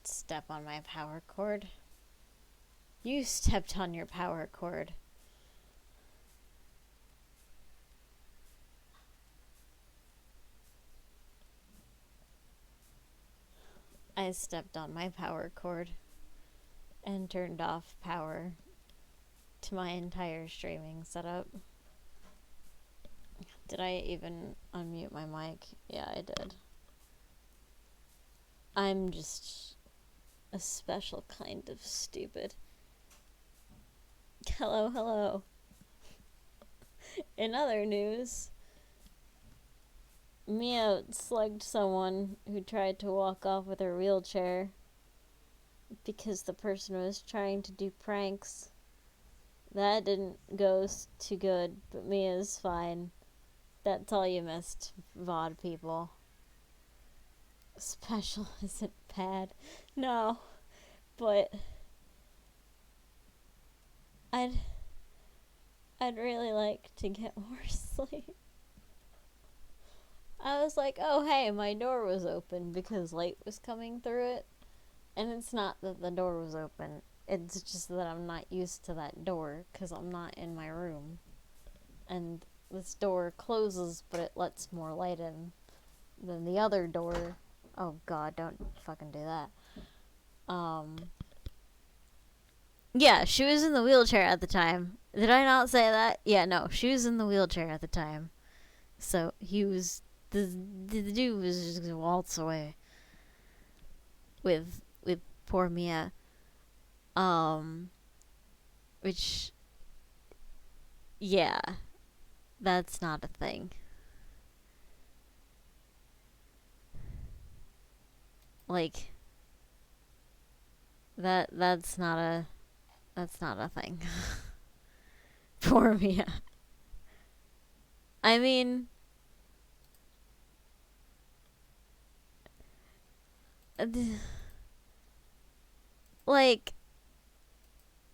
step on my power cord. You stepped on your power cord. I stepped on my power cord and turned off power to my entire streaming setup. Did I even unmute my mic? Yeah, I did. I'm just a special kind of stupid. Hello, hello. In other news, Mia slugged someone who tried to walk off with her wheelchair because the person was trying to do pranks. That didn't go too good, but Mia's fine. That's all you missed, VOD people. Special isn't bad. No, but I'd really like to get more sleep. I was like, oh hey, my door was open because light was coming through it. And it's not that the door was open. It's just that I'm not used to that door because I'm not in my room. And this door closes, but it lets more light in than the other door. Oh god, don't fucking do that. Yeah, she was in the wheelchair at the time. Did I not say that? Yeah, no, she was in the wheelchair at the time. So the dude was just gonna waltz away with poor Mia. Which, yeah, that's not a thing. Like, that's not a thing. Poor Mia. I mean, like,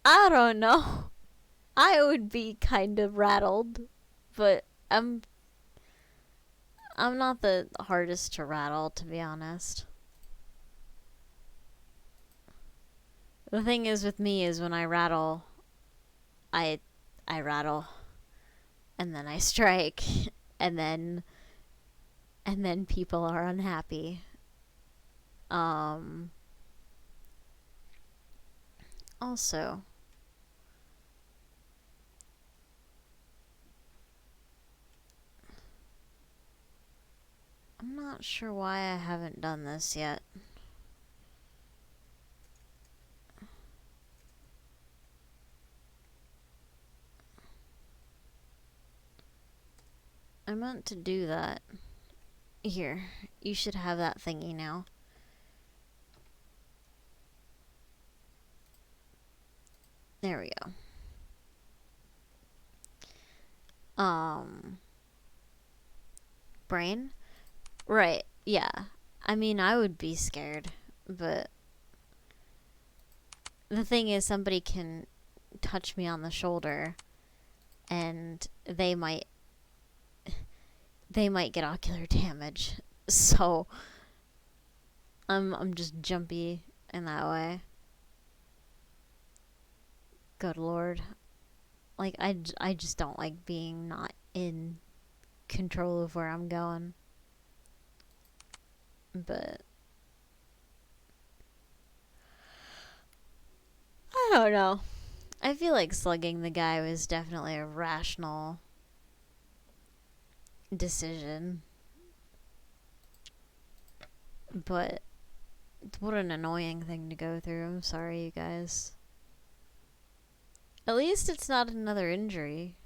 I don't know. I would be kind of rattled, but I'm not the hardest to rattle, to be honest. The thing is with me is when I rattle, I rattle, and then I strike, and then people are unhappy. Also, I'm not sure why I haven't done this yet. I meant to do that. Here, you should have that thingy now. There we go. Brain? Right, yeah. I mean, I would be scared, but the thing is, somebody can touch me on the shoulder, and they might get ocular damage. So, I'm just jumpy in that way. Good lord. Like, I just don't like being not in control of where I'm going. But I don't know. I feel like slugging the guy was definitely a rational decision. But what an annoying thing to go through. I'm sorry, you guys. At least it's not another injury.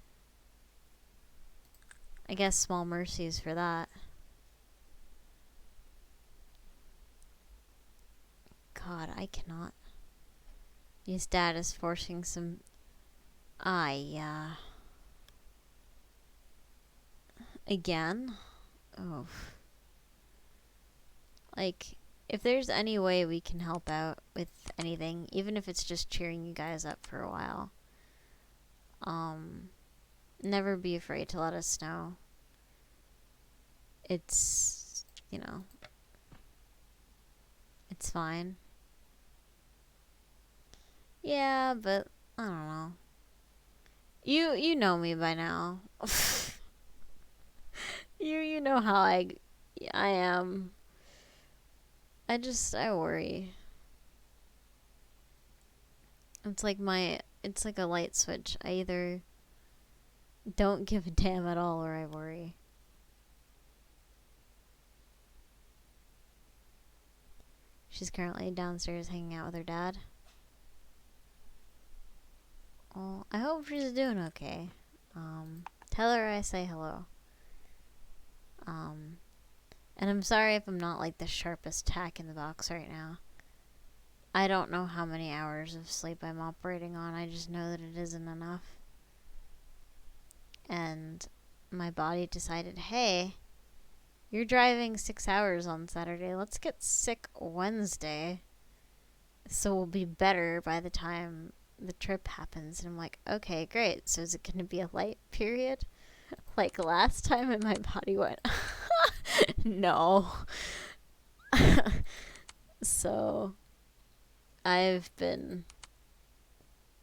I guess small mercies for that. God, I cannot. His dad is forcing some... Again? Oh. Like, if there's any way we can help out with anything, even if it's just cheering you guys up for a while, never be afraid to let us know. It's, it's fine. Yeah, but I don't know. You know me by now. You know how I am. I worry. It's like a light switch. I either don't give a damn at all or I worry. She's currently downstairs hanging out with her dad. Oh, I hope she's doing okay. Tell her I say hello. Um, and I'm sorry if I'm not like the sharpest tack in the box right now. I don't know how many hours of sleep I'm operating on. I just know that it isn't enough. And my body decided, hey, you're driving 6 hours on Saturday. Let's get sick Wednesday. So we'll be better by the time the trip happens. And I'm like, okay, great. So is it going to be a light period? Like last time, and my body went, no. So I've been.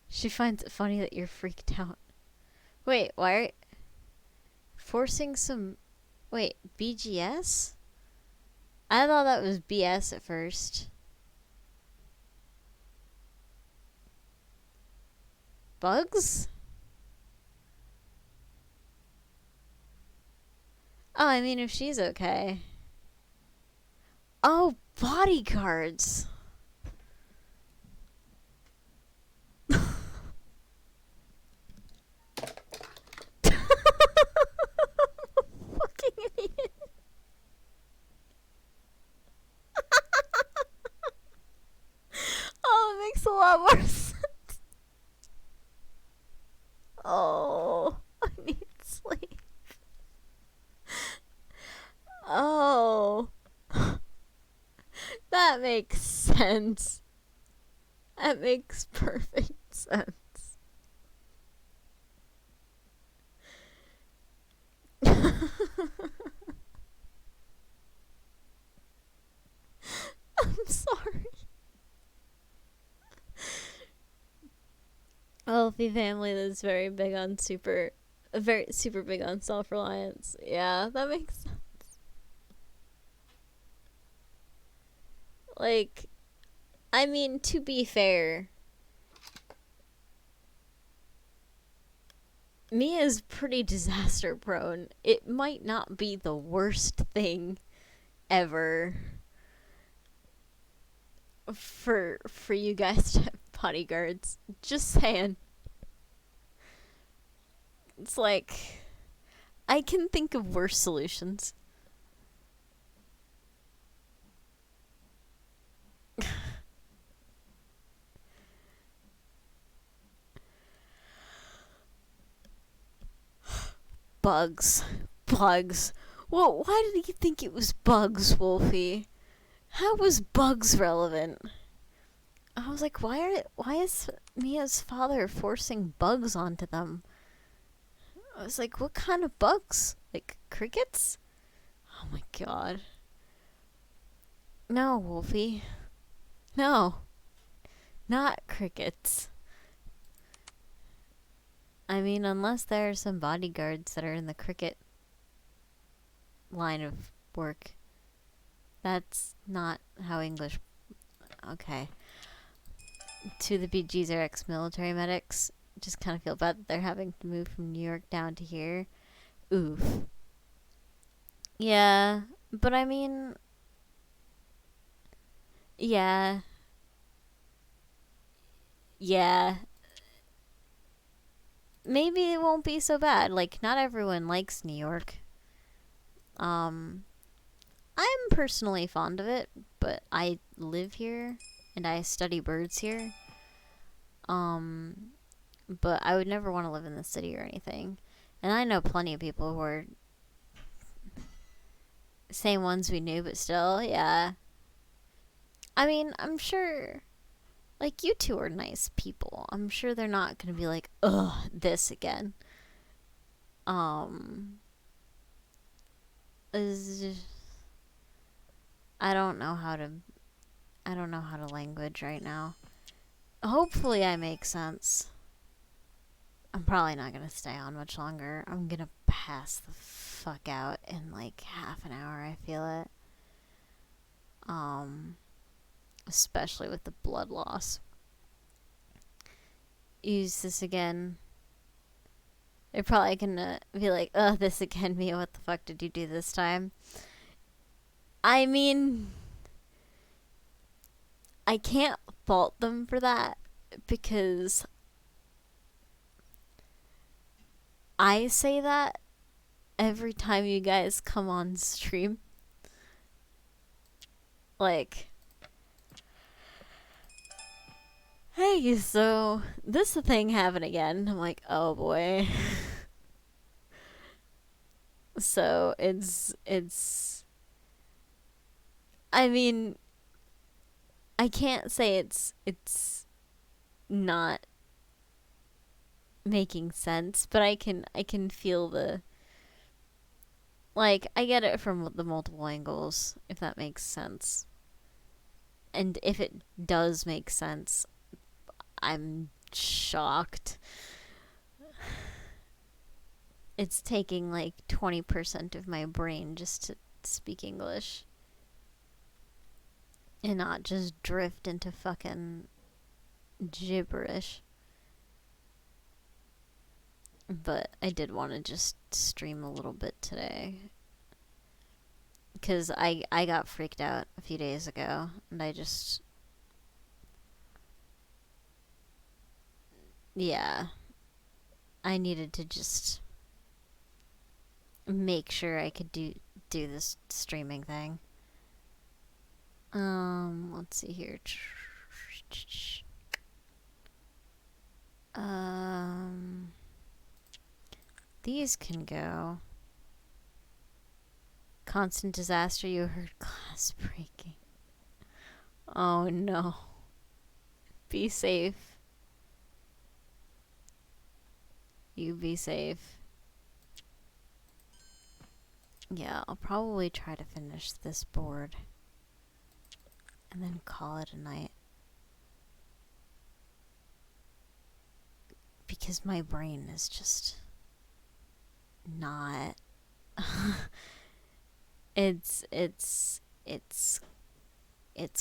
She finds it funny that you're freaked out. Wait, why are forcing some. Wait, BGS? I thought that was BS at first. Bugs? Oh, I mean, if she's okay. Oh, bodyguards. Fucking idiot. Oh, it makes a lot more sense. Oh, I need sleep. Oh. That makes sense. That makes perfect sense. I'm sorry. Wolfi family that's very big on very super big on self-reliance. Yeah, that makes sense. Like, I mean, to be fair, Mia's pretty disaster prone. It might not be the worst thing ever for you guys to have bodyguards. Just saying. It's like I can think of worse solutions. Bugs. Bugs. Well, why did he think it was bugs, Wolfie? How was bugs relevant? I was like, why is Mia's father forcing bugs onto them? I was like, what kind of bugs? Like crickets? Oh my god. No, Wolfie. No. Not crickets. I mean, unless there are some bodyguards that are in the cricket line of work. That's not how English. Okay. To the BGs are ex-military medics. Just kind of feel bad that they're having to move from New York down to here. Oof. Yeah, but I mean, yeah, yeah. Maybe it won't be so bad. Like, not everyone likes New York. Um, I'm personally fond of it, but I live here and I study birds here. Um, but I would never want to live in the city or anything. And I know plenty of people who are same ones we knew, but still, yeah. I mean, I'm sure, like, you two are nice people. I'm sure they're not gonna be like, ugh, this again. Um, I don't know how to, I don't know how to language right now. hopefully I make sense. I'm probably not gonna stay on much longer. I'm gonna pass the fuck out in like half an hour, I feel it. Especially with the blood loss. Use this again. They're probably gonna be like, "Oh, this again, Mia. What the fuck did you do this time?" I mean, I can't fault them for that because I say that every time you guys come on stream. Like, hey, so this thing happened again. I'm like, oh boy. So it's I mean, I can't say it's not making sense, but I can feel the, like, I get it from the multiple angles, if that makes sense. And if it does make sense, I'm shocked. It's taking like 20% of my brain just to speak English and not just drift into fucking gibberish. But I did want to just stream a little bit today because I got freaked out a few days ago, and I just, yeah, I needed to just make sure I could do this streaming thing. Let's see here. These can go. Constant disaster, you heard glass breaking. Oh no. Be safe. You be safe. Yeah, I'll probably try to finish this board and then call it a night. Because my brain is just not it's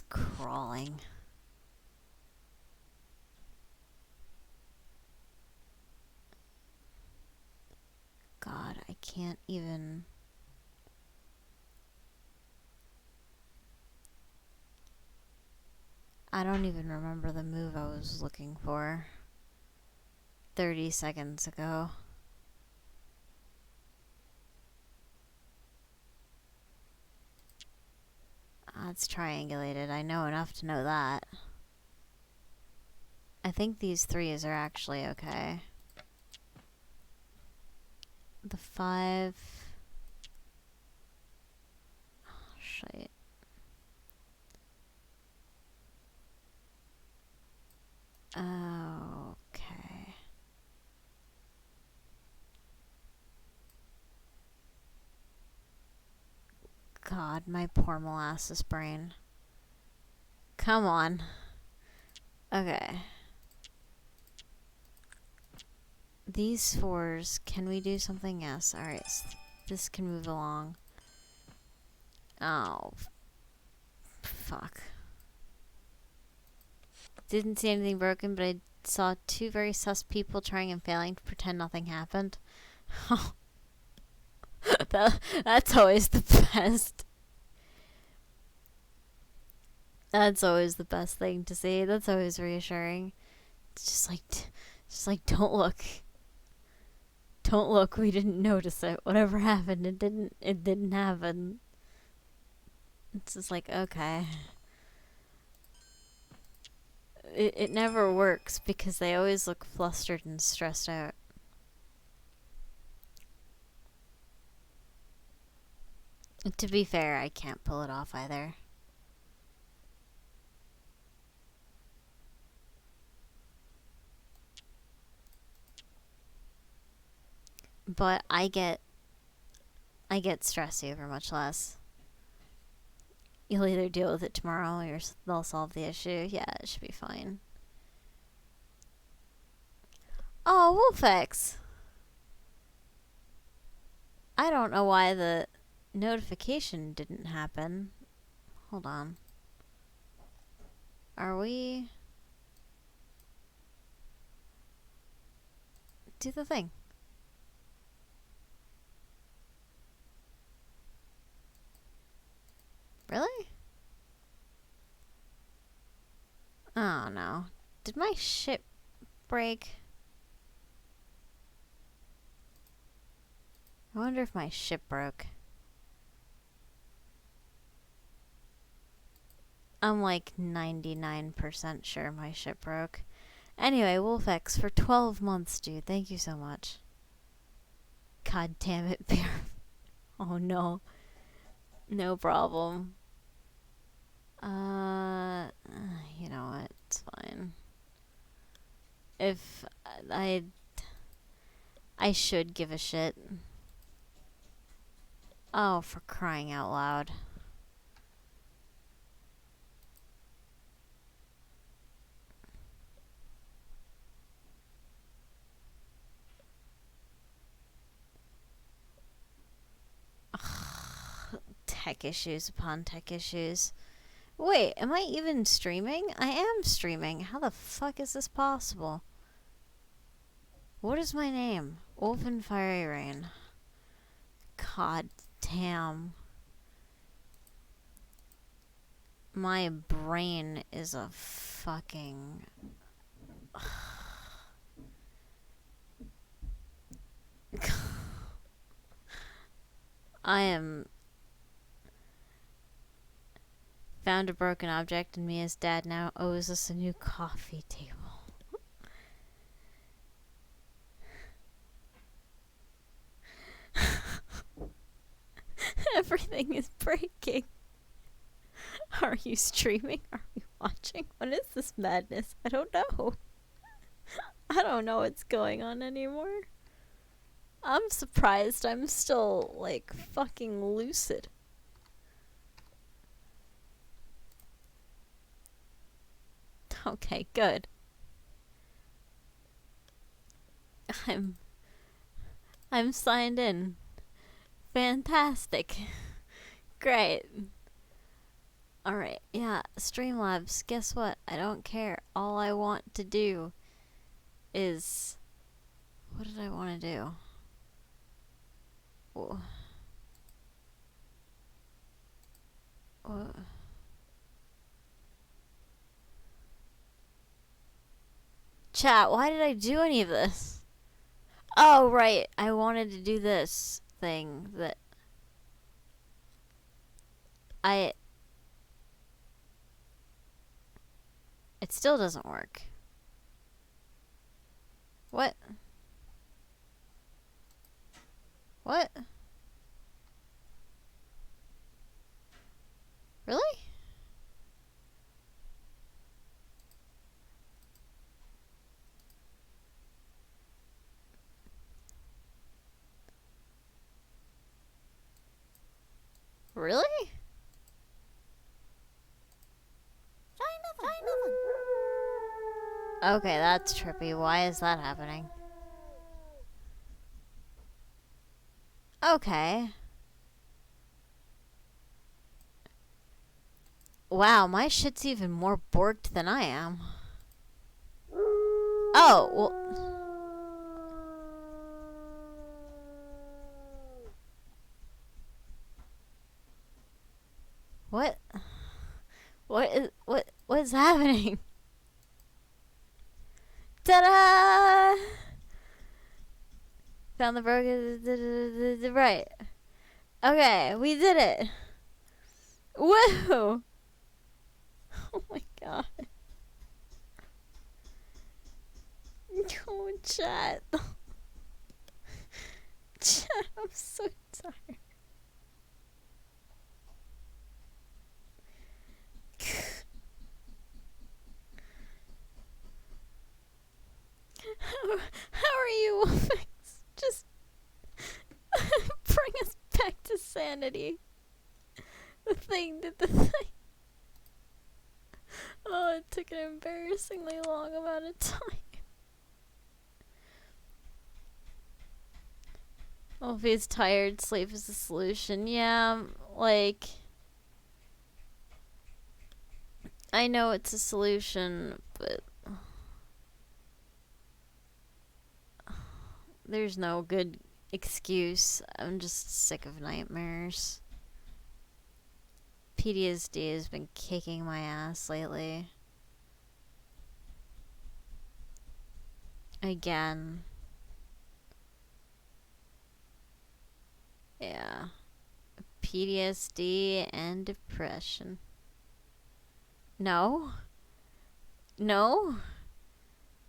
crawling. God, I can't even. I don't even remember the move I was looking for 30 seconds ago. It's triangulated. I know enough to know that. I think these threes are actually okay. The 5. Oh, shit. Okay. God, my poor molasses brain. Come on. Okay. These 4s, can we do something? Yes. Alright, so this can move along. Oh. Fuck. Didn't see anything broken, but I saw 2 very sus people trying and failing to pretend nothing happened. That's always the best. That's always the best thing to see. That's always reassuring. It's just like, don't look. Don't look. We didn't notice it. Whatever happened, it didn't happen. It's just like, okay. It never works because they always look flustered and stressed out. To be fair, I can't pull it off either. But I get stressy over much less. You'll either deal with it tomorrow or they'll solve the issue. Yeah, it should be fine. Oh, Wolfex. I don't know why the notification didn't happen. Hold on. Are we... Do the thing. Really? Oh no. Did my ship break? I wonder if my ship broke. I'm like 99% sure my ship broke. Anyway, Wolfex, for 12 months, dude. Thank you so much. God damn it, Bear. Oh no. No problem. You know what? It's fine. If I should give a shit. Oh, for crying out loud. Ugh, tech issues upon tech issues. Wait, am I even streaming? I am streaming. How the fuck is this possible? What is my name? Wolf and Fiery Rain. God damn. My brain is a fucking... I am... Found a broken object and Mia's dad now owes us a new coffee table. Everything is breaking. Are you streaming? Are we watching? What is this madness? I don't know. I don't know what's going on anymore. I'm surprised I'm still, like, fucking lucid. Okay, good. I'm signed in. Fantastic. Great. Alright, yeah, Streamlabs, guess what? I don't care. All I want to do is... What did I want to do? Whoa. Whoa. Chat, why did I do any of this? Oh, right. I wanted to do this thing that... It still doesn't work. What? What? Really? Really? Okay, that's trippy. Why is that happening? Okay. Wow, my shit's even more borked than I am. Oh, well... What? What is happening? Ta-da! Found the broken... Right. Okay, we did it. Woo! Oh my god. Oh, chat. Chat, I'm so tired. How are you, Wolfix? Just bring us back to sanity. The thing did the thing. Oh, it took an embarrassingly long amount of time. Well, if he's tired, sleep is the solution. Yeah, like, I know it's a solution, but there's no good excuse. I'm just sick of nightmares. PTSD has been kicking my ass lately. Again. Yeah. PTSD and depression. No? No?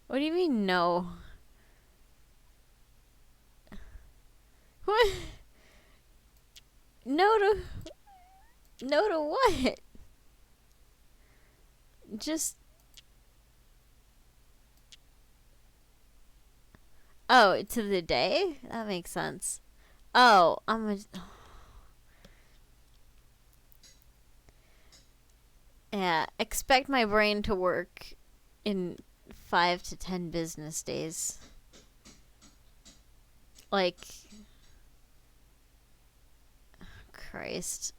What do you mean, no? What? No to. No to what? Just. Oh, to the day? That makes sense. Oh, I'm a. Yeah, expect my brain to work in 5 to 10 business days. Like. Christ.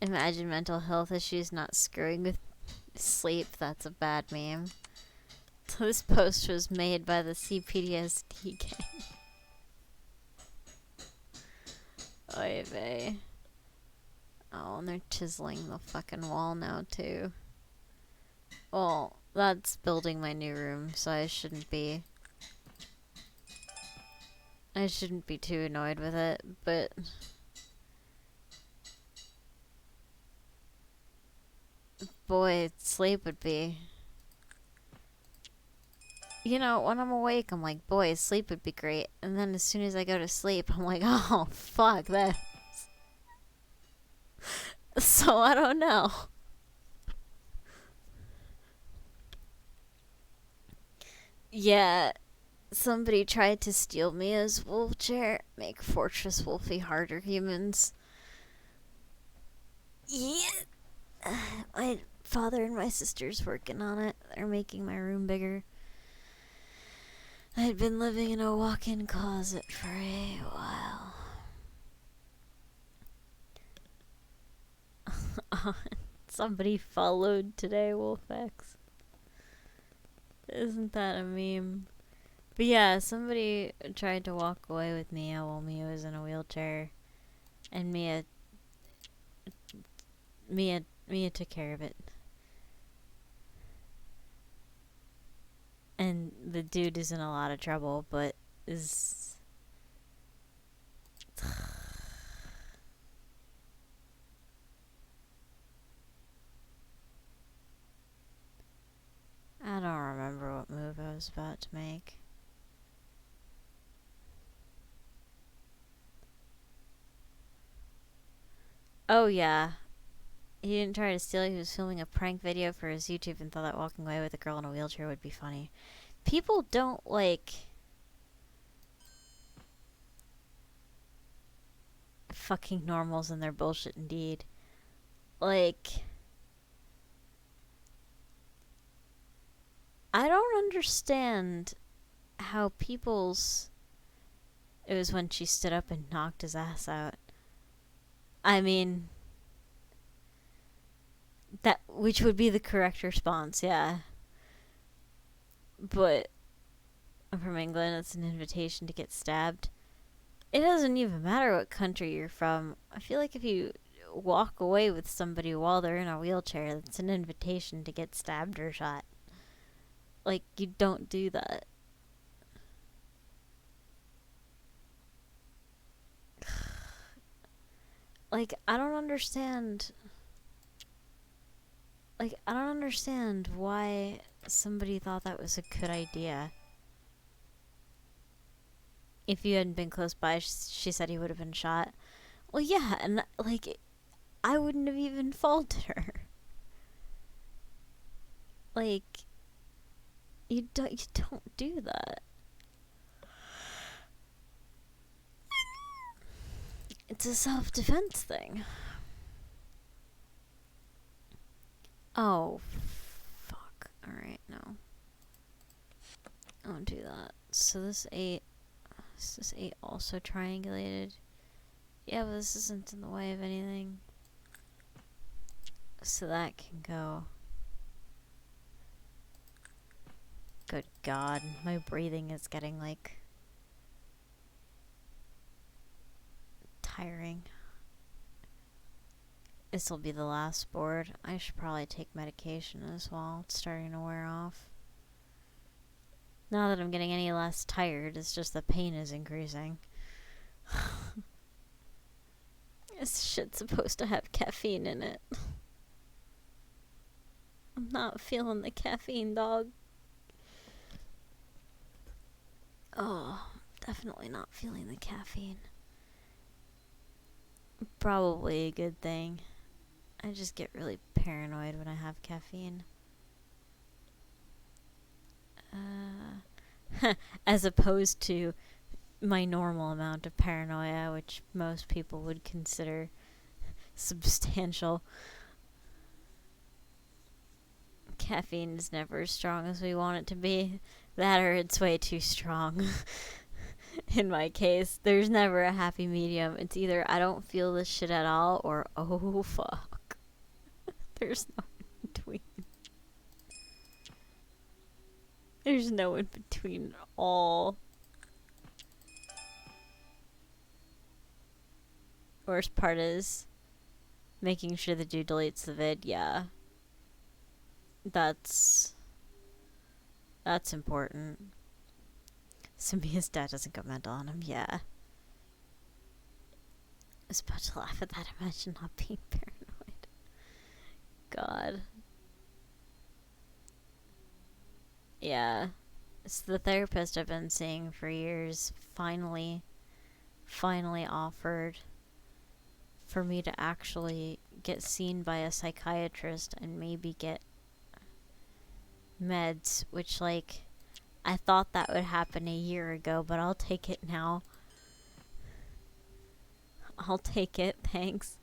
Imagine mental health issues not screwing with sleep. That's a bad meme. This post was made by the CPTSD gang. Oy vey. Oh, and they're chiseling the fucking wall now, too. Well, that's building my new room, so I shouldn't be too annoyed with it, but boy, sleep would be. You know, when I'm awake, I'm like, boy, sleep would be great. And then as soon as I go to sleep, I'm like, oh, fuck that. So I don't know. Yeah, somebody tried to steal me as wolf chair. Make Fortress Wolfi harder, humans. Yeah. My father and my sister's working on it. They're making my room bigger. I'd been living in a walk-in closet for a while. Somebody followed today, Wolfex. Isn't that a meme? But yeah, somebody tried to walk away with Mia while Mia was in a wheelchair. And Mia took care of it. And the dude is in a lot of trouble, but is... I don't remember what move I was about to make. Oh yeah. He didn't try to steal it. He was filming a prank video for his YouTube and thought that walking away with a girl in a wheelchair would be funny. People don't like fucking normals and their bullshit indeed. Like, I don't understand how people's... It was when she stood up and knocked his ass out. I mean, that, which would be the correct response, yeah. But I'm from England, it's an invitation to get stabbed. It doesn't even matter what country you're from. I feel like if you walk away with somebody while they're in a wheelchair, that's an invitation to get stabbed or shot. Like, you don't do that. Like, I don't understand. Like, I don't understand why somebody thought that was a good idea. If you hadn't been close by, she said he would have been shot. Well, yeah, and, like, I wouldn't have even faulted her. Like, you don't do that. It's a self-defense thing. Oh, fuck. Alright, no. I won't do that. So this ate Is this 8 also triangulated? Yeah, but this isn't in the way of anything. So that can go. Good God, my breathing is getting, like, tiring. This will be the last board. I should probably take medication as well. It's starting to wear off. Not that I'm getting any less tired, it's just the pain is increasing. This shit's supposed to have caffeine in it. I'm not feeling the caffeine, dog. Oh, definitely not feeling the caffeine. Probably a good thing. I just get really paranoid when I have caffeine. As opposed to my normal amount of paranoia, which most people would consider substantial. Caffeine is never as strong as we want it to be. That or it's way too strong. In my case, there's never a happy medium. It's either I don't feel this shit at all or oh fuck. There's no in between. There's no in between at all. Worst part is making sure the dude deletes the vid. Yeah. That's important. So his dad doesn't go mental on him. Yeah. I was about to laugh at that. Imagine not being paranoid. God. Yeah. It's the therapist I've been seeing for years finally offered for me to actually get seen by a psychiatrist and maybe get meds, which, like, I thought that would happen a year ago, but I'll take it now. I'll take it, thanks.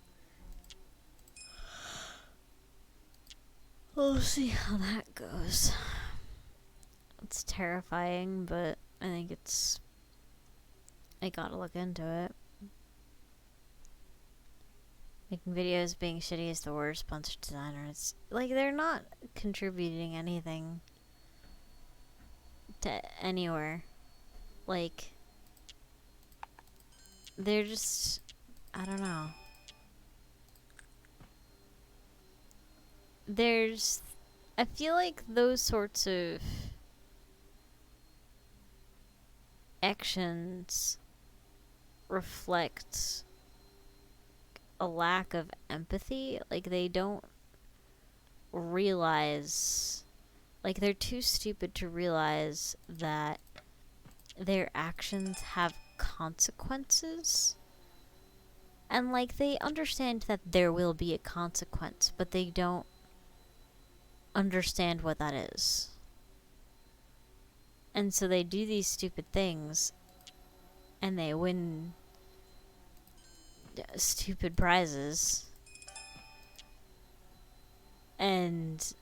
We'll see how that goes. It's terrifying, but I think I gotta look into it. Making videos being shitty is the worst. Sponsored designers, like, they're not contributing anything to anywhere. Like, they're just, I don't know. I feel like those sorts of actions reflect a lack of empathy. Like, they don't realize, like, they're too stupid to realize that their actions have consequences. And, like, they understand that there will be a consequence, but they don't understand what that is. And so they do these stupid things, and they win stupid prizes. And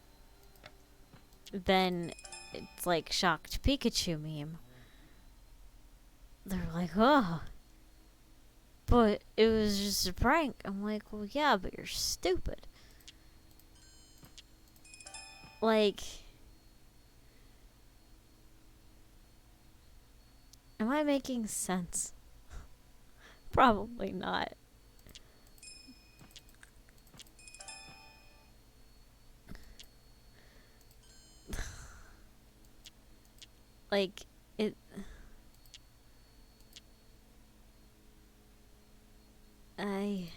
then it's like shocked Pikachu meme. They're like, oh, but it was just a prank. I'm like, well, yeah, but you're stupid. Like, am I making sense? Probably not. Like, it... I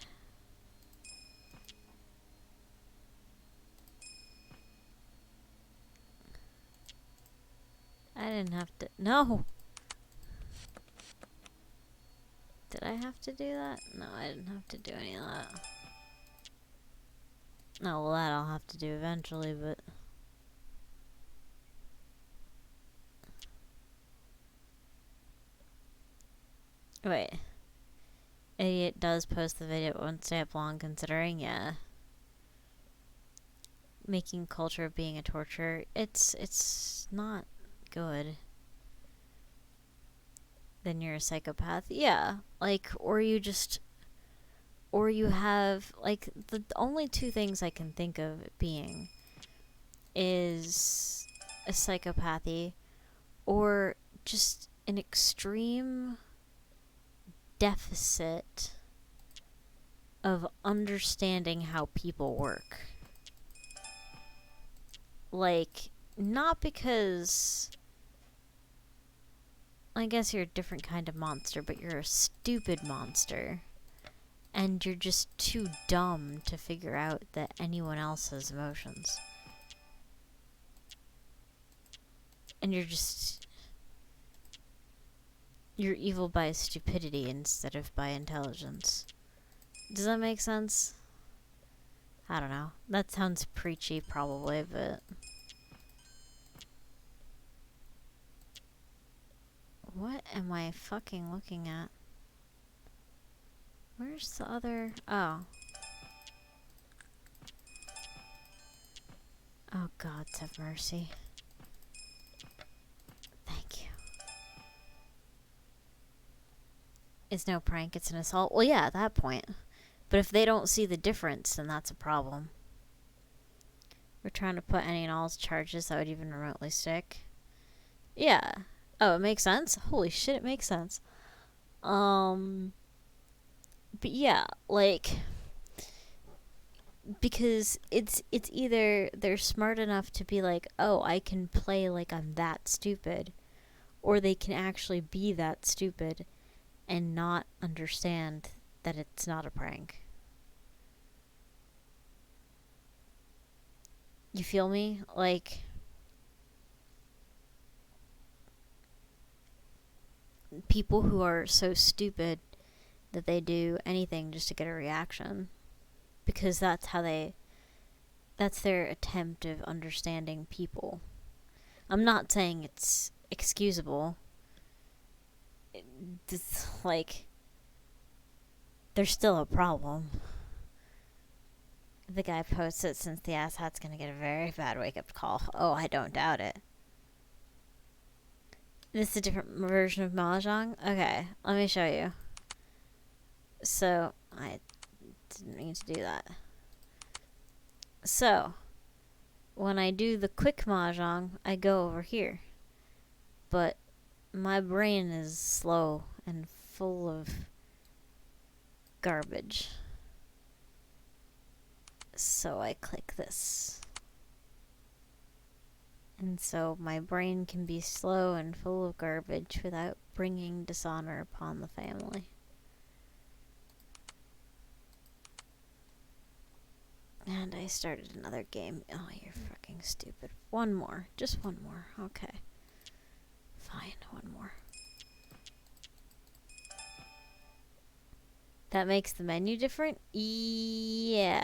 didn't have to... No! Did I have to do that? No, I didn't have to do any of that. No, well, that I'll have to do eventually, but... Wait. Idiot does post the video, but won't stay up long considering, yeah. Making culture of being a torture. It's not good. then you're a psychopath. Yeah. Like, or you have, like, the only two things I can think of it being is a psychopathy or just an extreme deficit of understanding how people work. Like, not because, I guess you're a different kind of monster, but you're a stupid monster. And you're just too dumb to figure out that anyone else has emotions. And you're evil by stupidity instead of by intelligence. Does that make sense? I don't know. That sounds preachy, probably, but... What am I fucking looking at? Where's the other... Oh. Oh, gods have mercy. Thank you. It's no prank, it's an assault. Well, yeah, at that point. But if they don't see the difference, then that's a problem. We're trying to put any and all charges that would even remotely stick. Yeah. Oh, it makes sense? Holy shit, it makes sense. But yeah, like... Because it's either they're smart enough to be like, oh, I can play like I'm that stupid. Or they can actually be that stupid and not understand that it's not a prank. You feel me? Like, people who are so stupid that they do anything just to get a reaction. Because that's their attempt of understanding people. I'm not saying it's excusable. It's like, there's still a problem. The guy posts it, since the asshat's gonna get a very bad wake-up call. Oh, I don't doubt it. This is a different version of Mahjong? Okay, let me show you. So, I didn't mean to do that. So, when I do the quick Mahjong, I go over here. But my brain is slow and full of garbage. So I click this. And so my brain can be slow and full of garbage without bringing dishonor upon the family. And I started another game. Oh, you're fucking stupid. One more. Just one more. Okay. Fine, one more. That makes the menu different? Yes.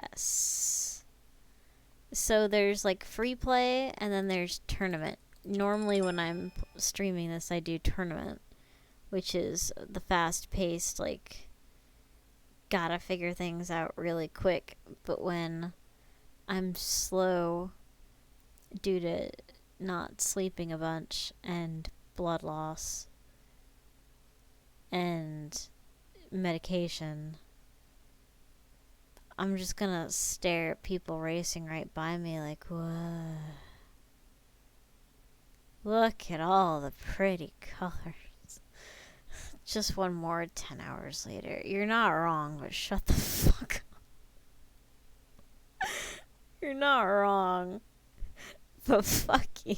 So there's like free play and then there's tournament. Normally when I'm streaming this, I do tournament, which is the fast-paced, like, gotta figure things out really quick. But when I'm slow due to not sleeping a bunch and blood loss and medication, I'm just gonna stare at people racing right by me like, what? Look at all the pretty colors. Just one more 10 hours later. You're not wrong, but shut the fuck up. You're not wrong, but fuck you.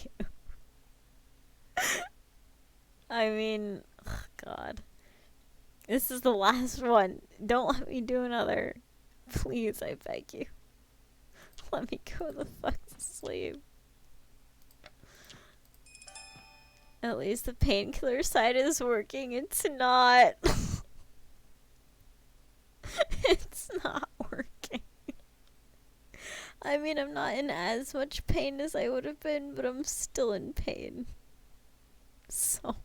I mean, oh God. This is the last one. Don't let me do another. Please, I beg you. Let me go the fuck to sleep. At least the painkiller side is working. It's not. It's not working. I mean, I'm not in as much pain as I would have been, but I'm still in pain. So.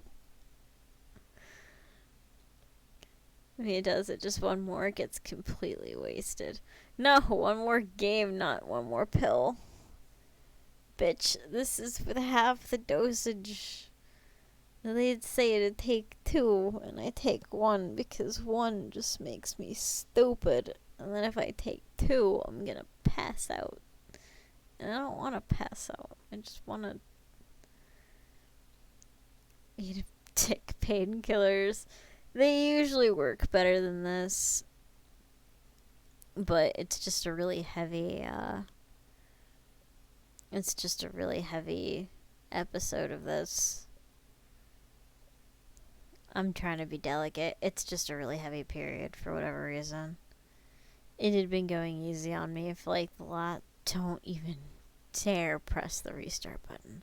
If he does it just one more, it gets completely wasted. No, one more game, not one more pill. Bitch, this is with half the dosage. They'd say to take two, and I take one because one just makes me stupid. And then if I take two, I'm gonna pass out. And I don't want to pass out. I just want to eat tick painkillers. They usually work better than this, but it's just a really heavy, it's just a really heavy episode of this. I'm trying to be delicate. It's just a really heavy period for whatever reason. It had been going easy on me for like the lot. Don't even dare press the restart button.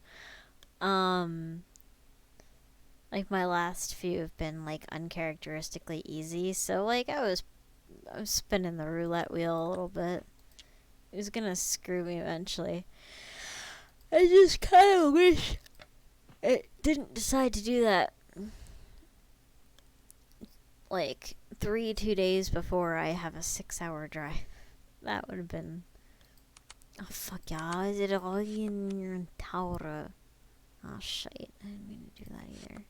Like my last few have been like uncharacteristically easy, so like I was spinning the roulette wheel a little bit. It was gonna screw me eventually. I just kind of wish it didn't decide to do that like 2 days before I have a 6-hour drive. That would have been. Oh fuck yeah! Is it all in your tower? Oh shit! I didn't mean to do that either.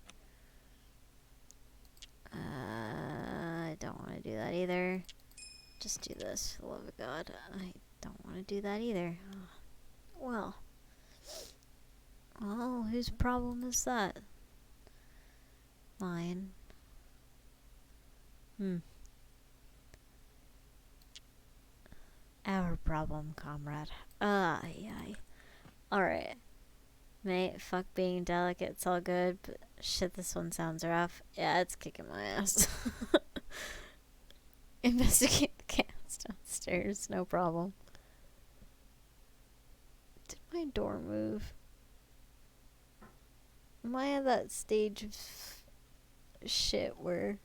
I don't want to do that either. Just do this, for the love of God. I don't want to do that either. Well, whose problem is that? Mine. Our problem, comrade. Aye. Alright. Mate, fuck being delicate, it's all good, but shit, this one sounds rough. Yeah, it's kicking my ass. Investigate the cats downstairs, no problem. Did my door move? Am I at that stage of shit where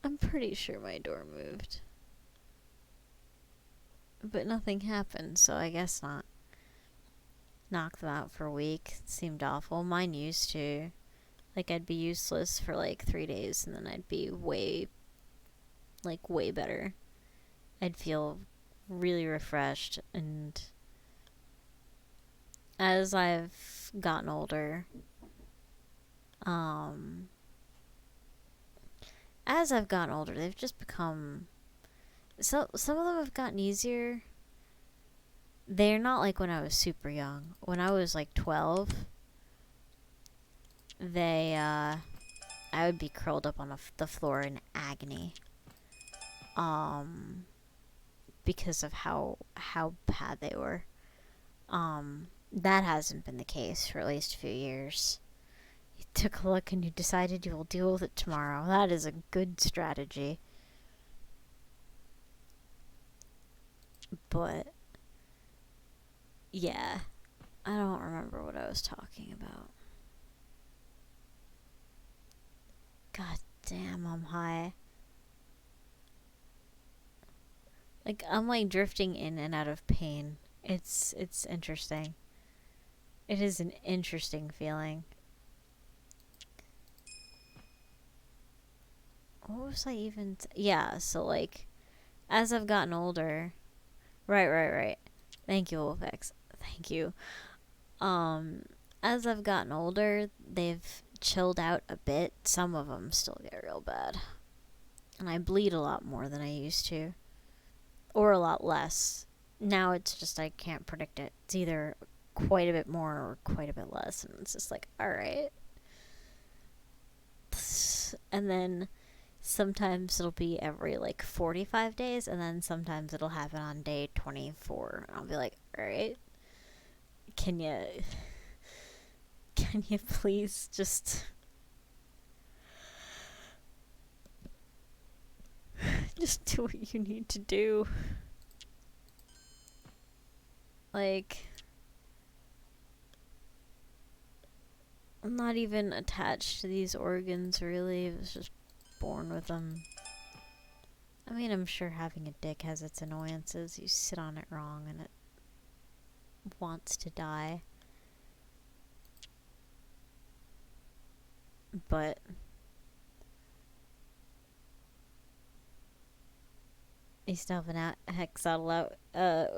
I'm pretty sure my door moved, but nothing happened, so I guess not. Knock them out for a week. It seemed awful. Mine used to. Like, I'd be useless for like 3 days, and then I'd be way better. I'd feel really refreshed, and as I've gotten older, they've just become. So some of them have gotten easier. They're not like when I was super young. When I was like 12, I would be curled up on the floor in agony. Because of how bad they were. That hasn't been the case for at least a few years. You took a look and you decided you will deal with it tomorrow. That is a good strategy. But yeah, I don't remember what I was talking about. God damn, I'm high. Like, I'm like drifting in and out of pain. It's interesting. It is an interesting feeling. What was I even... yeah, so like, as I've gotten older... Right. Thank you, Wolfex. Thank you. As I've gotten older, they've chilled out a bit. Some of them still get real bad. And I bleed a lot more than I used to. Or a lot less. Now it's just I can't predict it. It's either quite a bit more or quite a bit less. And it's just like, alright. And then sometimes it'll be every like 45 days. And then sometimes it'll happen on day 24. And I'll be like, alright. Can you please just do what you need to do? Like, I'm not even attached to these organs, really. I was just born with them. I mean, I'm sure having a dick has its annoyances. You sit on it wrong and it wants to die. But I used to have an hex saddle out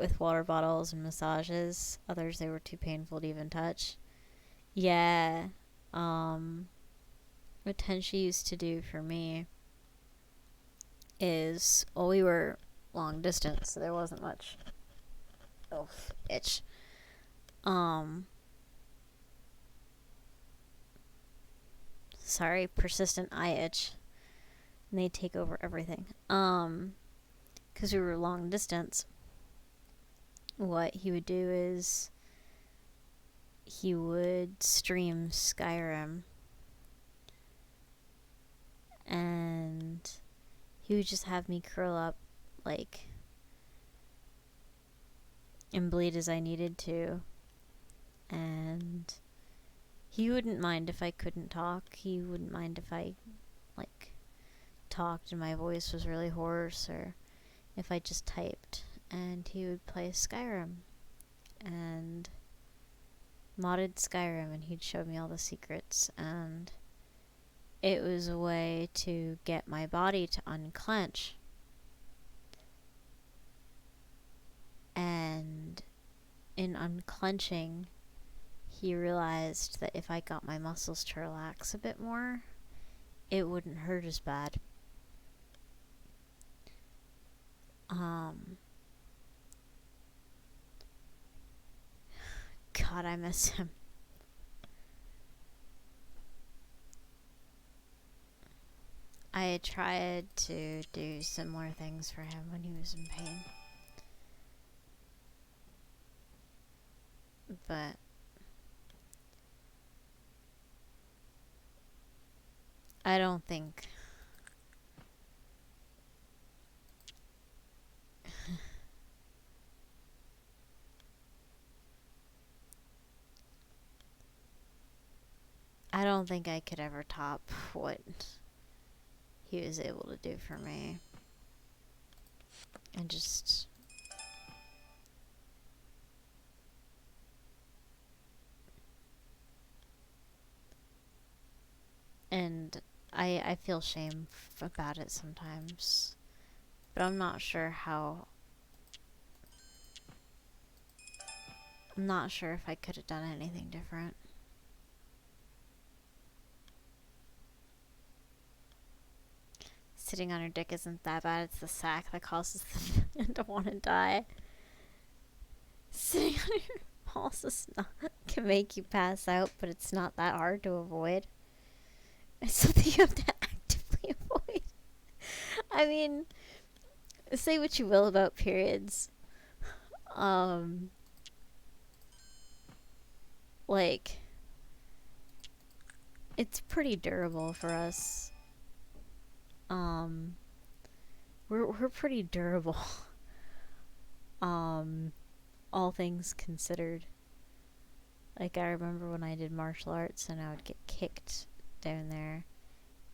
with water bottles and massages. Others, they were too painful to even touch. Yeah. what Tenshi used to do for me is, well, we were long distance, so there wasn't much. Oh, itch. Sorry, persistent eye itch. And they take over everything. Because we were long distance, what he would do is he would stream Skyrim, and he would just have me curl up, like, and bleed as I needed to. And he wouldn't mind if I couldn't talk. He wouldn't mind if I, like, talked and my voice was really hoarse, or if I just typed. And he would play Skyrim and modded Skyrim, and he'd show me all the secrets, and it was a way to get my body to unclench. And in unclenching, he realized that if I got my muscles to relax a bit more, it wouldn't hurt as bad. God, I miss him. I tried to do similar things for him when he was in pain. But I don't think I could ever top what he was able to do for me. And just and I feel shame about it sometimes, but I'm not sure if I could have done anything different. Sitting on your dick isn't that bad. It's the sack that causes the man to want to die. Sitting on your balls is not, can make you pass out, but it's not that hard to avoid. It's something you have to actively avoid. I mean, say what you will about periods. Like, it's pretty durable for us. We're pretty durable. All things considered. Like, I remember when I did martial arts and I would get kicked down there.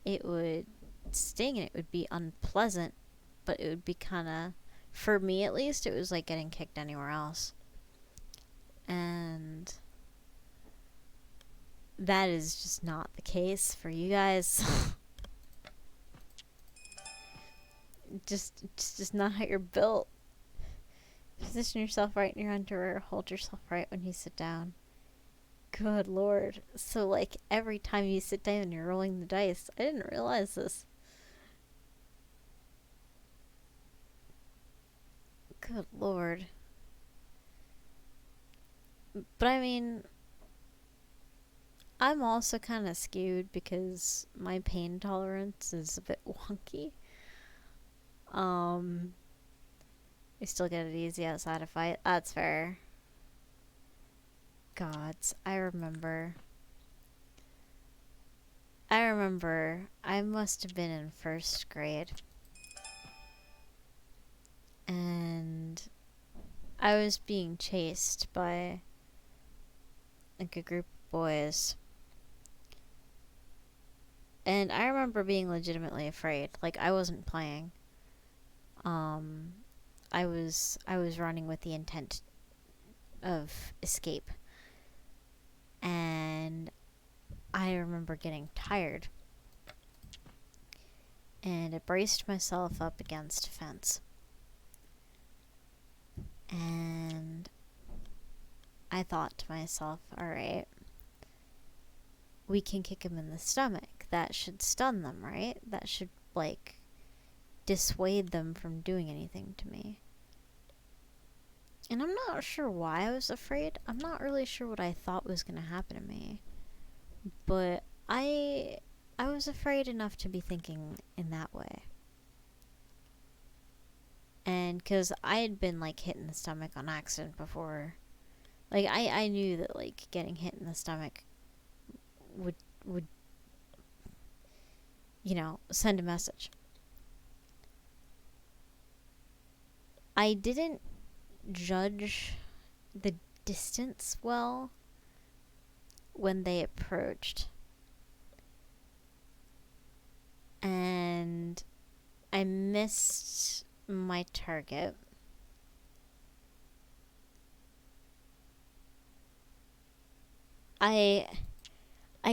It would sting and it would be unpleasant, but it would be kind of, for me at least, it was like getting kicked anywhere else. And that is just not the case for you guys. just not how you're built. Position yourself right in your underwear. Hold yourself right when you sit down. Good lord. So, like, every time you sit down, you're rolling the dice. I didn't realize this. Good lord. But I mean, I'm also kind of skewed because my pain tolerance is a bit wonky. I still get it easy outside a fight. That's fair. Gods, I remember I must have been in first grade. And I was being chased by, like, a group of boys. And I remember being legitimately afraid. Like, I wasn't playing. I was running with the intent of escape. And I remember getting tired. And I braced myself up against a fence. And I thought to myself, alright, we can kick them in the stomach. That should stun them, right? That should, like, dissuade them from doing anything to me. And I'm not sure why I was afraid. I'm not really sure what I thought was going to happen to me. But I was afraid enough to be thinking in that way. And because I had been, like, hit in the stomach on accident before. Like, I knew that, like, getting hit in the stomach would you know, send a message. I didn't judge the distance well when they approached. And I missed my target. I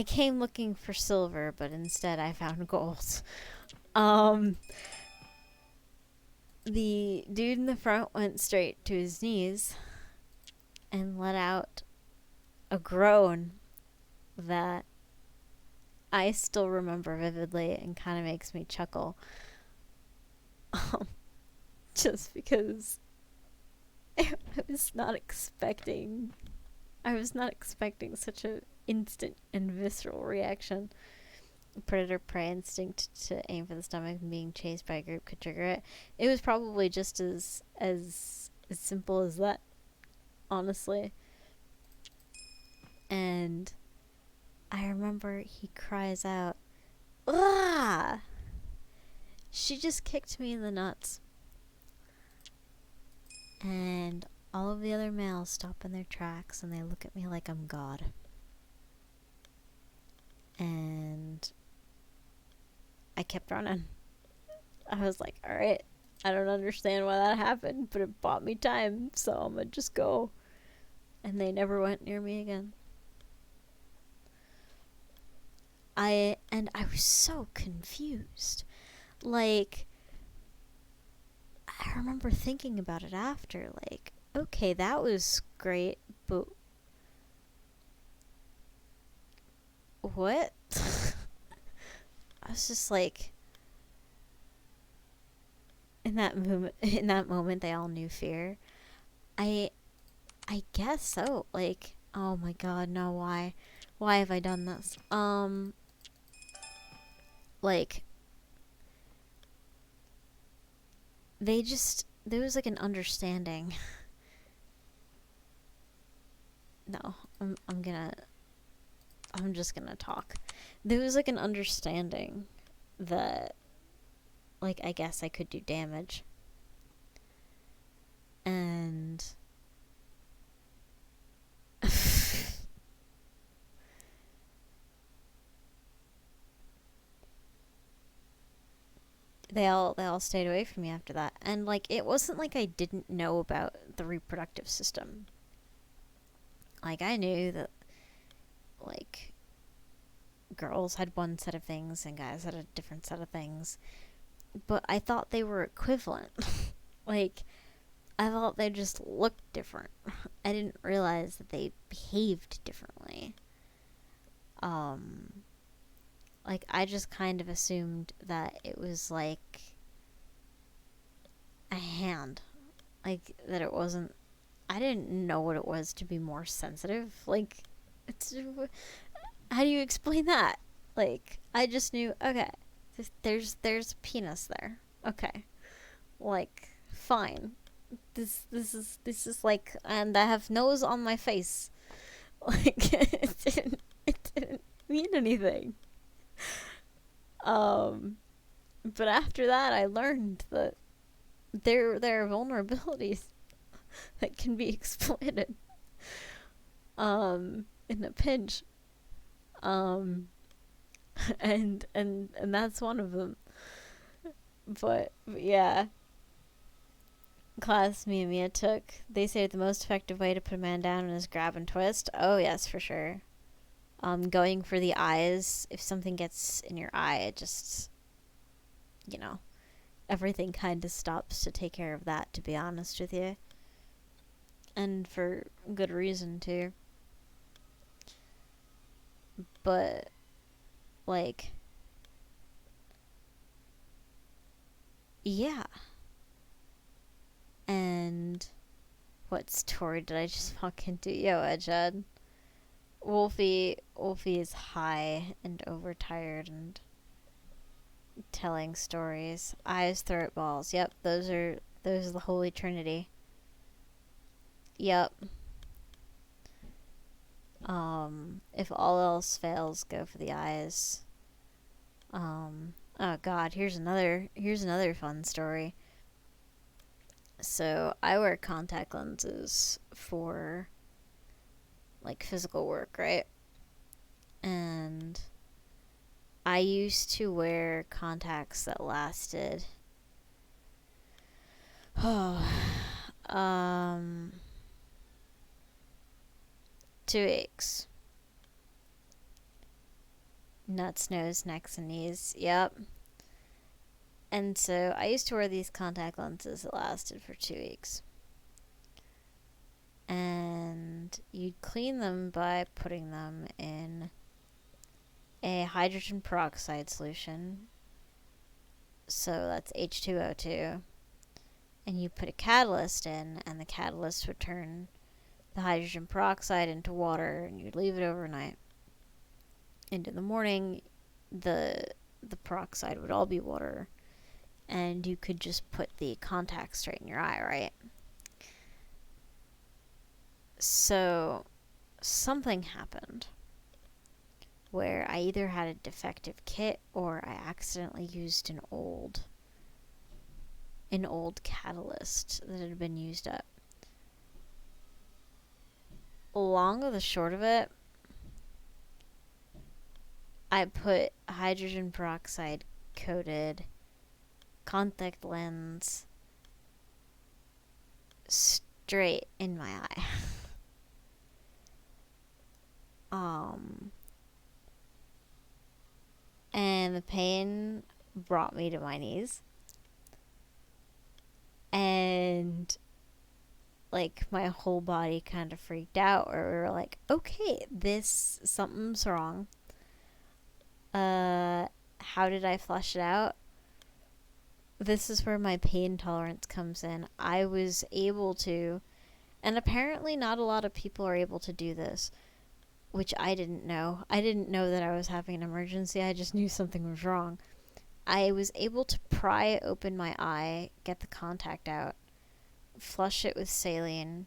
came looking for silver, but instead I found gold. The dude in the front went straight to his knees and let out a groan that I still remember vividly and kind of makes me chuckle. Just because I was not expecting such an instant and visceral reaction. Predator prey instinct to aim for the stomach and being chased by a group could trigger it. It was probably just as simple as that, honestly. And I remember he cries out, "Ah!" She just kicked me in the nuts. And all of the other males stop in their tracks and they look at me like I'm God. And I kept running. I was like, alright, I don't understand why that happened, but it bought me time, so I'm gonna just go. And they never went near me again. I was so confused. Like, I remember thinking about it after, like, okay, that was great, but what? I was just like, in that moment they all knew fear. I guess so. Like, oh my god, no, why have I done this? Like, there was like an understanding. No, I'm just gonna talk. There was like an understanding that, like, I guess I could do damage. And they all stayed away from me after that. And, like, it wasn't like I didn't know about the reproductive system. Like, I knew that, like, girls had one set of things and guys had a different set of things. But I thought they were equivalent. Like, I thought they just looked different. I didn't realize that they behaved differently. Like, I just kind of assumed that it was like a hand. Like, that it wasn't. I didn't know what it was to be more sensitive. Like, how do you explain that? Like, I just knew, okay, there's a penis there. Okay. Like, fine. This is like, and I have nose on my face. Like, it didn't mean anything. But after that, I learned that there are vulnerabilities that can be exploited. In a pinch. And that's one of them. But yeah. Class me and Mia took, they say the most effective way to put a man down is grab and twist. Oh yes, for sure. Going for the eyes, if something gets in your eye, it just, you know, everything kind of stops to take care of that, to be honest with you. And for good reason too. But, like, yeah. And what story did I just fucking do? Yo, Edged. Wolfi is high and overtired and telling stories. Eyes, throat, balls. Yep, those are the Holy Trinity. Yep. If all else fails, go for the eyes. Oh god, here's another fun story. So I wear contact lenses for like physical work, right? And I used to wear contacts that lasted 2 weeks. Nuts, nose, necks, and knees. Yep. And so I used to wear these contact lenses that lasted for 2 weeks. And you'd clean them by putting them in a hydrogen peroxide solution. So that's H2O2. And you put a catalyst in, and the catalyst would turn the hydrogen peroxide into water, and you'd leave it overnight. And in the morning, the peroxide would all be water, and you could just put the contact straight in your eye, right? So something happened where I either had a defective kit or I accidentally used an old catalyst that had been used up. Long of the short of it, I put hydrogen peroxide coated contact lens straight in my eye. And the pain brought me to my knees. And like my whole body kind of freaked out, or we were like, okay, something's wrong. How did I flush it out? This is where my pain tolerance comes in. I was able to, and apparently not a lot of people are able to do this, which I didn't know. I didn't know that I was having an emergency. I just knew something was wrong. I was able to pry open my eye, get the contact out, flush it with saline,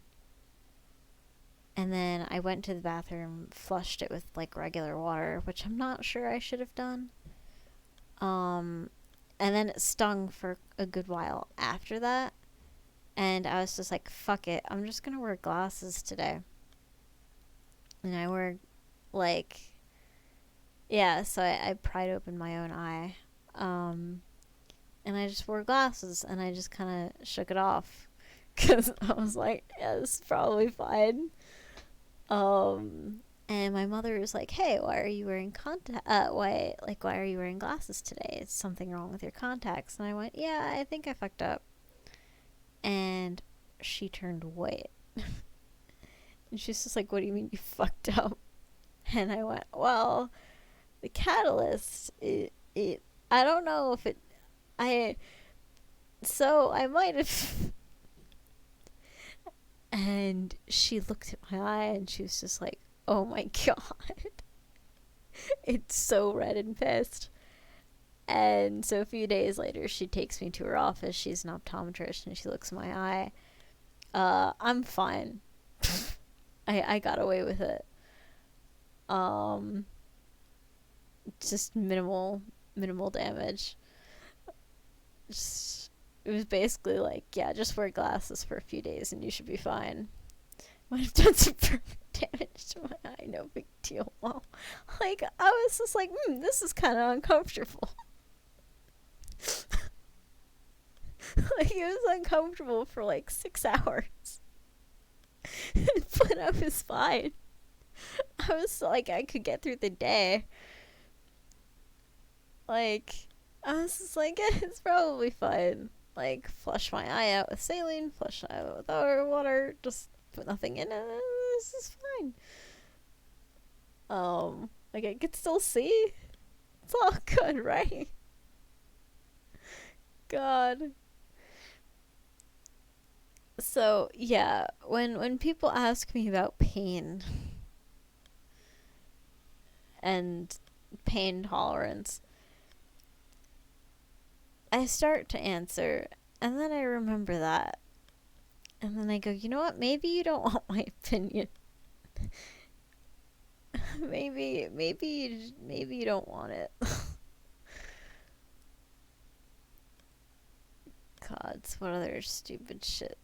and then I went to the bathroom, flushed it with like regular water, which I'm not sure I should have done. And then it stung for a good while after that, and I was just like, fuck it, I'm just gonna wear glasses today. And I wear, like, yeah, so I pried open my own eye. And I just wore glasses, and I just kind of shook it off. Because I was like, yeah, this is probably fine. And my mother was like, hey, why are you wearing why are you wearing glasses today? Is something wrong with your contacts? And I went, yeah, I think I fucked up. And she turned white. And she's just like, what do you mean you fucked up? And I went, well, the catalyst, I don't know if so I might have. And she looked at my eye and she was just like, oh my god. It's so red and pissed. And so a few days later, she takes me to her office. She's an optometrist, and she looks at my eye. I'm fine. I got away with it. Just minimal damage. It was basically like, yeah, just wear glasses for a few days and you should be fine. Might have done some damage to my eye, no big deal. Well, like, I was just like, this is kind of uncomfortable. Like, it was uncomfortable for like 6 hours. But I was fine. I was like, I could get through the day. Like, I was just like, it's probably fine. Like, flush my eye out with saline, flush it out with water, just put nothing in it, this is fine. Like, I could still see. It's all good, right? God. So, yeah, when people ask me about pain and pain tolerance, I start to answer, and then I remember that. And then I go, you know what? Maybe you don't want my opinion. maybe you don't want it. God, what other stupid shit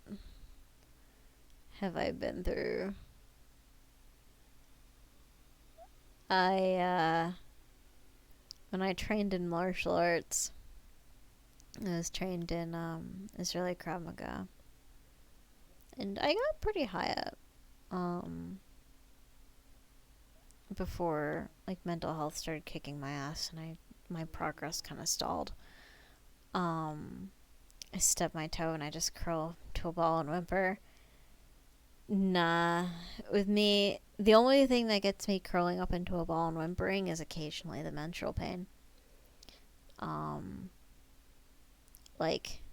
have I been through? I when I trained in martial arts, I was trained in Israeli Krav Maga, and I got pretty high up. Before like mental health started kicking my ass and my progress kind of stalled. I stub my toe and I just curl to a ball and whimper. Nah, with me, the only thing that gets me curling up into a ball and whimpering is occasionally the menstrual pain. Like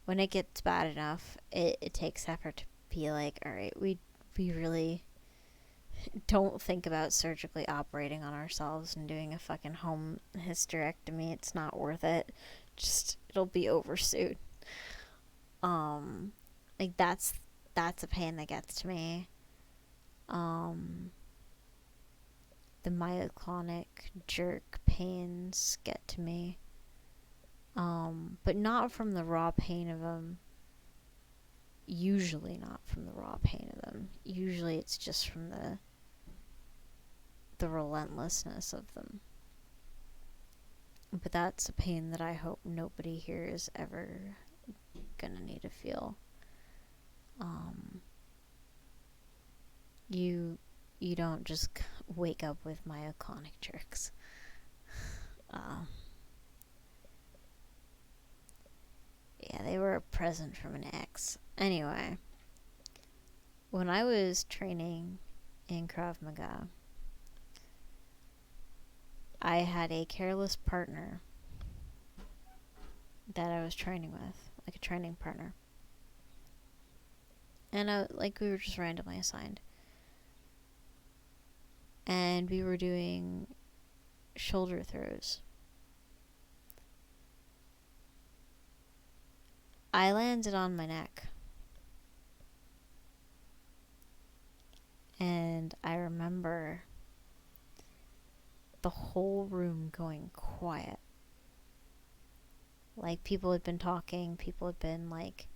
when it gets bad enough, it takes effort to be like, all right, we really don't think about surgically operating on ourselves and doing a fucking home hysterectomy. It's not worth it. Just it'll be over soon. Like that's a pain that gets to me. The myoclonic jerk pains get to me. But not from the raw pain of them. Usually not from the raw pain of them. Usually it's just from the relentlessness of them. But that's a pain that I hope nobody here is ever gonna need to feel. You don't just wake up with myoclonic jerks. Yeah, they were a present from an ex. Anyway, when I was training in Krav Maga, I had a careless partner that I was training with, like a training partner. And we were just randomly assigned. And we were doing shoulder throws. I landed on my neck. And I remember the whole room going quiet. Like, people had been talking, people had been, like,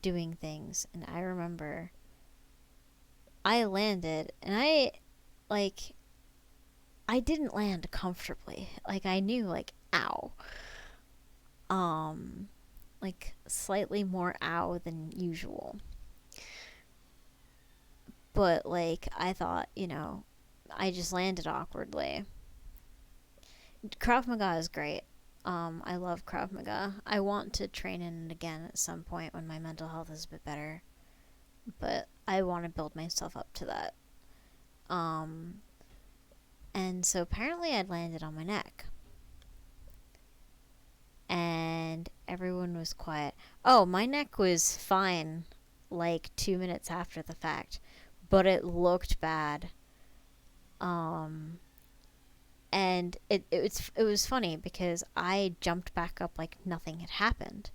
doing things. And I remember I landed, and I didn't land comfortably. Like, I knew, like, ow. Like, slightly more ow than usual. But, like, I thought, I just landed awkwardly. Krav Maga is great. I love Krav Maga. I want to train in it again at some point when my mental health is a bit better. But I want to build myself up to that. And so apparently I'd landed on my neck. And everyone was quiet. Oh, my neck was fine like 2 minutes after the fact. But it looked bad. And it was funny because I jumped back up like nothing had happened.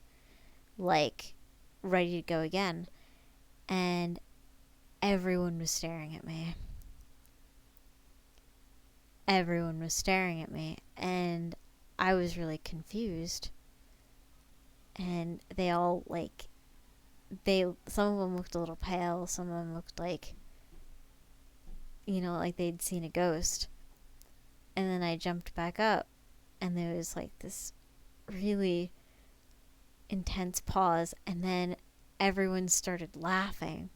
Like, ready to go again. And everyone was staring at me. Everyone was staring at me. And I was really confused. And they all, like, some of them looked a little pale. Some of them looked like, like they'd seen a ghost. And then I jumped back up. And there was, like, this really intense pause. And then everyone started laughing.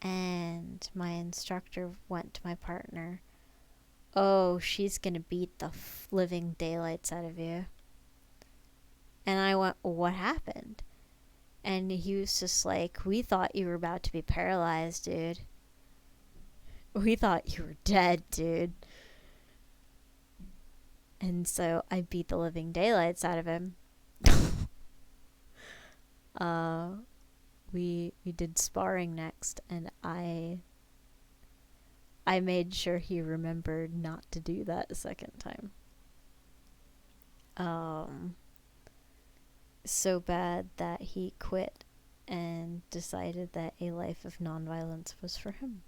And my instructor went to my partner. Oh, she's gonna beat the living daylights out of you. And I went, what happened? And he was just like, we thought you were about to be paralyzed, dude. We thought you were dead, dude. And so I beat the living daylights out of him. uh, we did sparring next, and I made sure he remembered not to do that a second time. So bad that he quit and decided that a life of nonviolence was for him.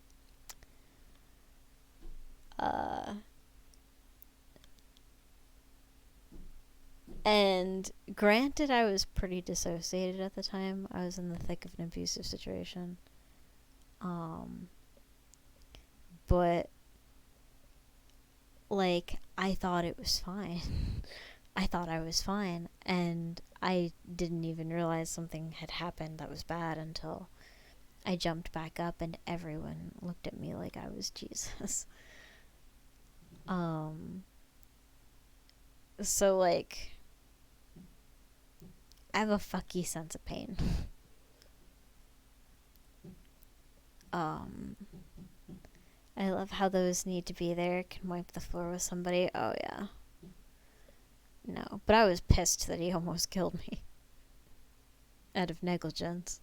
And granted, I was pretty dissociated at the time. I was in the thick of an abusive situation. But, like, I thought it was fine. I thought I was fine. And I didn't even realize something had happened that was bad until I jumped back up and everyone looked at me like I was Jesus. So, like, I have a fucky sense of pain. I love how those need to be there. Can wipe the floor with somebody. Oh, yeah. No. But I was pissed that he almost killed me. Out of negligence.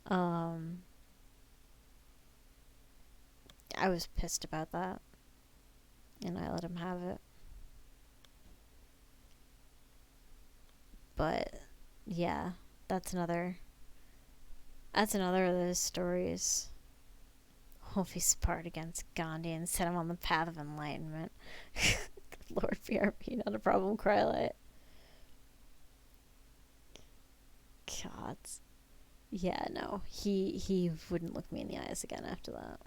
I was pissed about that. And I let him have it. But, yeah. That's another of those stories. Wolfi sparred against Gandhi and set him on the path of enlightenment. Lord BRP, not a problem, Crylight. God. Yeah, no. He wouldn't look me in the eyes again after that.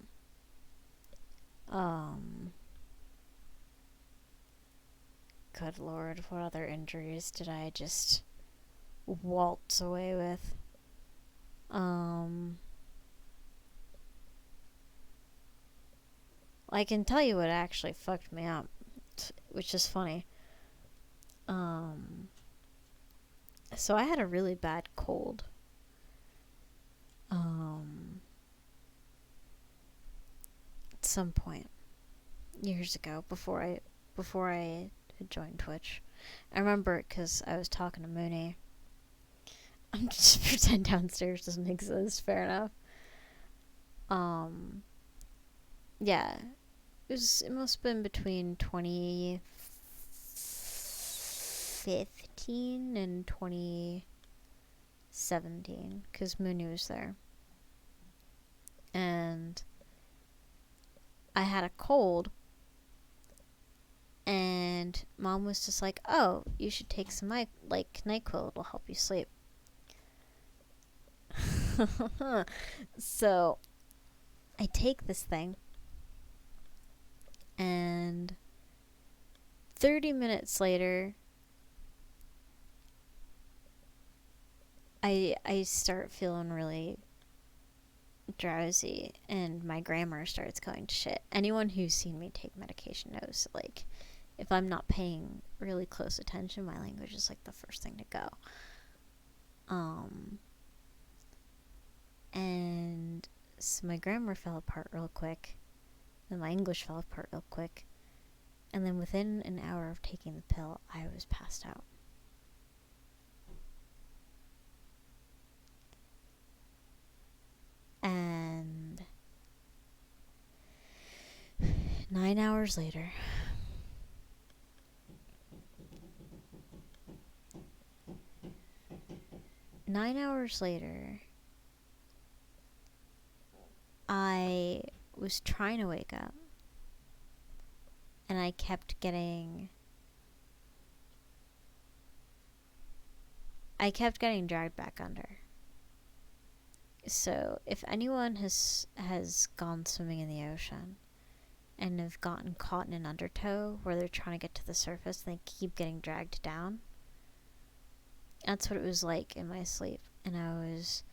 Good Lord, what other injuries did I just waltz away with? I can tell you what actually fucked me up, which is funny. So I had a really bad cold. At some point years ago, before I had joined Twitch. I remember it because I was talking to Mooney. I'm just pretend downstairs doesn't exist. Fair enough. Yeah, it must have been between 2015 and 2017 because Mooney was there, and I had a cold, and Mom was just like, "Oh, you should take some NyQuil. It'll help you sleep." So I take this thing, and 30 minutes later, I start feeling really drowsy, and my grammar starts going to shit. Anyone who's seen me take medication knows, like, if I'm not paying really close attention, my language is like the first thing to go. And so my grammar fell apart real quick, and my English fell apart real quick, and then within an hour of taking the pill, I was passed out. And 9 hours later, I was trying to wake up, and I kept getting dragged back under. So if anyone has gone swimming in the ocean and have gotten caught in an undertow where they're trying to get to the surface and they keep getting dragged down, that's what it was like in my sleep. And I was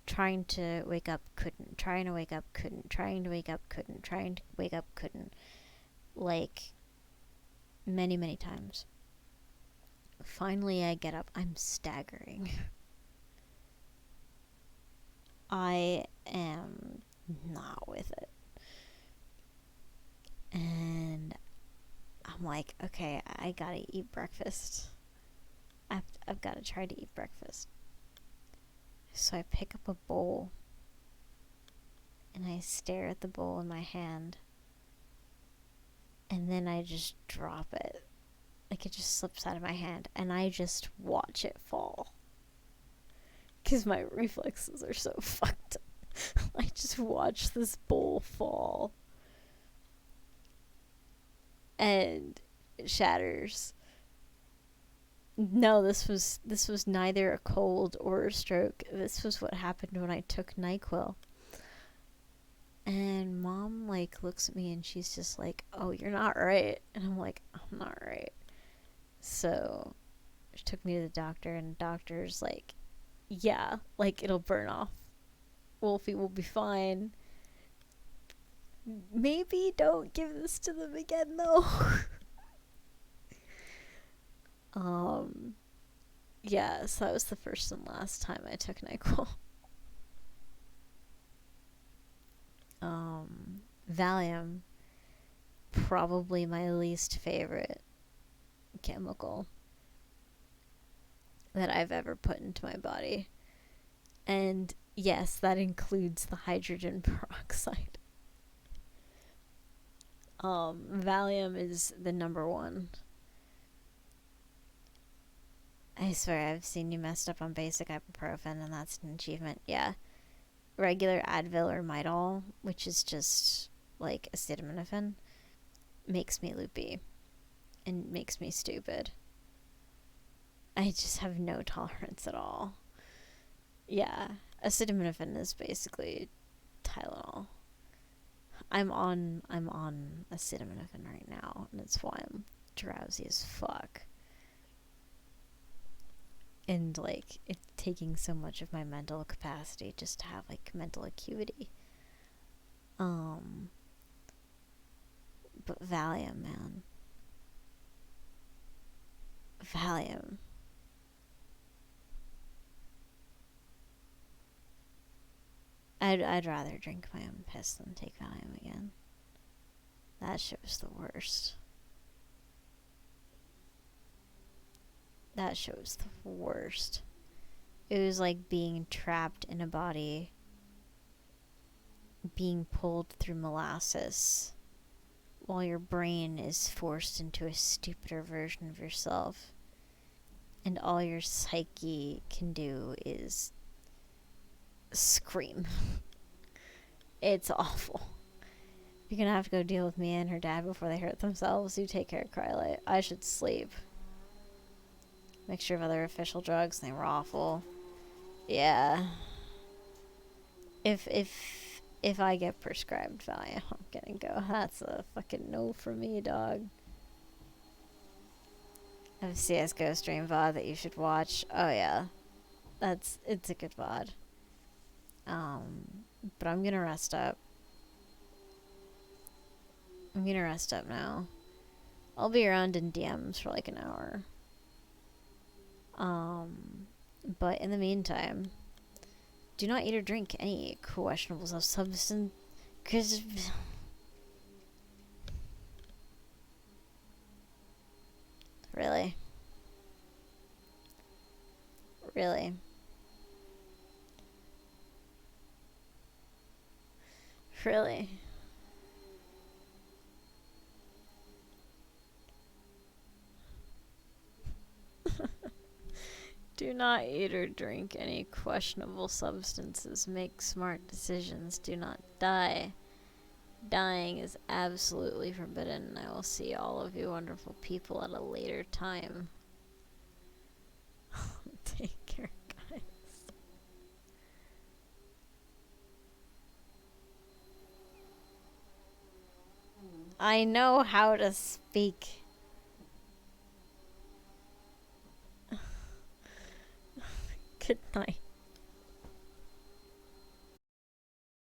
trying to wake up, couldn't, trying to wake up, couldn't, trying to wake up, couldn't, trying to wake up, couldn't, like many, many times. Finally I get up. I'm staggering. I am not with it. I'm like, okay, I gotta eat breakfast. I've gotta try to eat breakfast. So I pick up a bowl and I stare at the bowl in my hand, and then I just drop it. Like, it just slips out of my hand, and I just watch it fall. Because my reflexes are so fucked. I just watch this bowl fall. And it shatters. No, this was neither a cold or a stroke. This was what happened when I took NyQuil. And Mom, like, looks at me and she's just like, oh, you're not right. And I'm like, I'm not right. So she took me to the doctor, and the doctor's like, yeah, like, it'll burn off. Wolfie will be fine. Maybe don't give this to them again, though. Yeah, so that was the first and last time I took NyQuil. Valium, probably my least favorite chemical that I've ever put into my body. And yes, that includes the hydrogen peroxide. Valium is the number one. I swear, I've seen you messed up on basic ibuprofen, and that's an achievement. Yeah. Regular Advil or Midol, which is just like acetaminophen, makes me loopy and makes me stupid. I just have no tolerance at all. Yeah, acetaminophen is basically Tylenol. I'm on acetaminophen right now, and it's why I'm drowsy as fuck. And, like, it's taking so much of my mental capacity just to have, like, mental acuity. But Valium, man. Valium. I'd rather drink my own piss than take Valium again. That shit was the worst. That shit was the worst. It was like being trapped in a body, being pulled through molasses, while your brain is forced into a stupider version of yourself. And all your psyche can do is scream. It's awful. You're gonna have to go deal with Mia and her dad before they hurt themselves. You take care of Crylite. I should sleep. Mixture of other official drugs, and they were awful. Yeah. If I get prescribed Valium, I'm gonna go. That's a fucking no for me, dog. I have a CSGO stream VOD that you should watch. Oh yeah. It's a good VOD. But I'm gonna rest up. I'm gonna rest up now. I'll be around in DMs for like an hour. But in the meantime, do not eat or drink any questionable substance. Cause really, really. Do not eat or drink any questionable substances. Make smart decisions. Do not die. Dying is absolutely forbidden. I will see all of you wonderful people at a later time. Take care, guys. I know how to speak. Good night.